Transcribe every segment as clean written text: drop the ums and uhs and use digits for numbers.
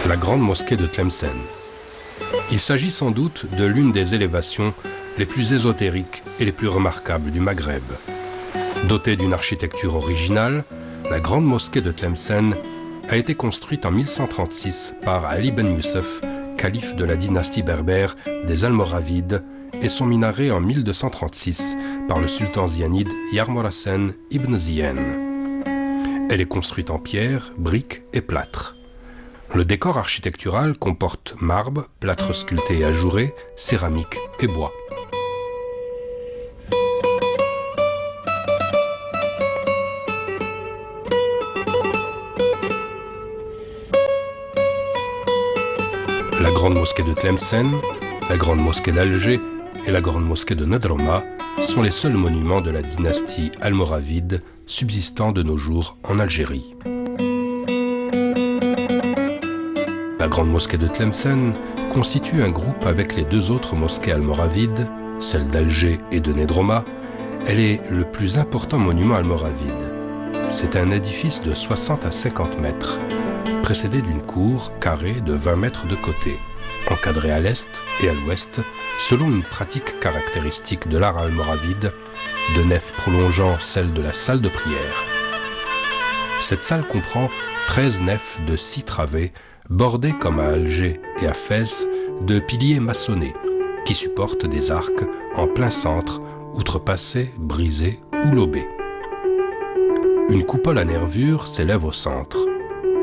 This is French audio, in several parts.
La grande mosquée de Tlemcen. Il s'agit sans doute de l'une des élévations les plus ésotériques et les plus remarquables du Maghreb. Dotée d'une architecture originale, la grande mosquée de Tlemcen a été construite en 1136 par Ali ben Youssef, calife de la dynastie berbère des Almoravides, et son minaret en 1236 par le sultan zianide Yarmorasen ibn Zien. Elle est construite en pierre, briques et plâtre. Le décor architectural comporte marbre, plâtre sculpté et ajouré, céramique et bois. La grande mosquée de Tlemcen, la grande mosquée d'Alger et la grande mosquée de Nedroma sont les seuls monuments de la dynastie almoravide subsistant de nos jours en Algérie. La grande mosquée de Tlemcen constitue un groupe avec les deux autres mosquées almoravides, celle d'Alger et de Nedroma. Elle est le plus important monument almoravide. C'est un édifice de 60 à 50 mètres, précédé d'une cour carrée de 20 mètres de côté, encadrée à l'est et à l'ouest, selon une pratique caractéristique de l'art almoravide, de nef prolongeant celle de la salle de prière. Cette salle comprend 13 nefs de 6 travées, bordées comme à Alger et à Fès de piliers maçonnés, qui supportent des arcs en plein centre, outrepassés, brisés ou lobés. Une coupole à nervures s'élève au centre.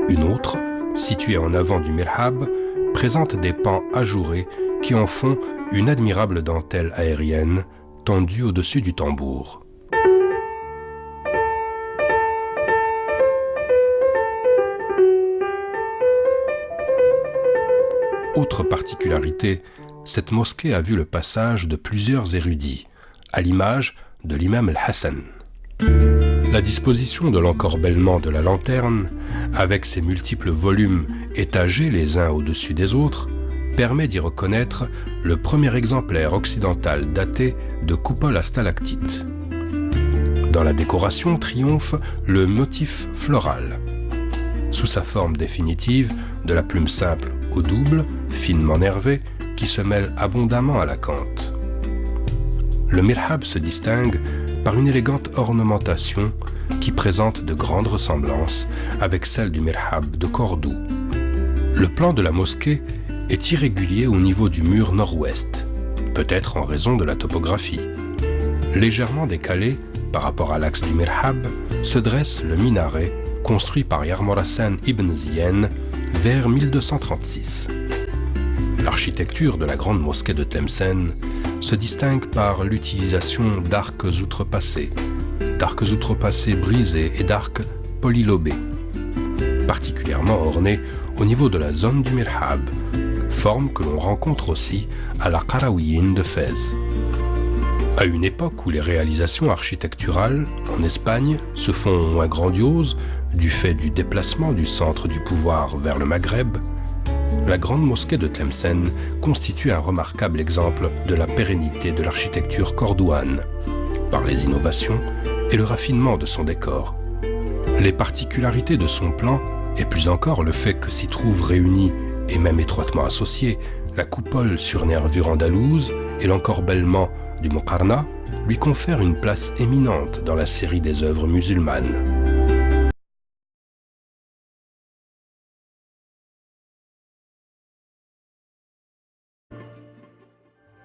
Une autre, située en avant du mihrab, présente des pans ajourés qui en font une admirable dentelle aérienne tendue au-dessus du tambour. Autre particularité, cette mosquée a vu le passage de plusieurs érudits, à l'image de l'imam al-Hassan. La disposition de l'encorbellement de la lanterne, avec ses multiples volumes étagés les uns au-dessus des autres, permet d'y reconnaître le premier exemplaire occidental daté de coupole à stalactite. Dans la décoration triomphe le motif floral. Sous sa forme définitive, de la plume simple au double, finement nervée, qui se mêle abondamment à l'acanthe. Le mihrab se distingue par une élégante ornementation qui présente de grandes ressemblances avec celle du mihrab de Cordoue. Le plan de la mosquée est irrégulier au niveau du mur nord-ouest, peut-être en raison de la topographie. Légèrement décalé par rapport à l'axe du mihrab se dresse le minaret construit par Yarmorasen ibn Zien vers 1236. L'architecture de la grande mosquée de Tlemcen se distingue par l'utilisation d'arcs outrepassés brisés et d'arcs polylobés, particulièrement ornés au niveau de la zone du mihrab, forme que l'on rencontre aussi à la Qarawiyyin de Fès. À une époque où les réalisations architecturales en Espagne se font moins grandioses du fait du déplacement du centre du pouvoir vers le Maghreb, la grande mosquée de Tlemcen constitue un remarquable exemple de la pérennité de l'architecture cordouane, par les innovations et le raffinement de son décor. Les particularités de son plan, et plus encore le fait que s'y trouvent réunis et même étroitement associés la coupole sur nervure andalouse et l'encorbellement du Moqarna, lui confèrent une place éminente dans la série des œuvres musulmanes.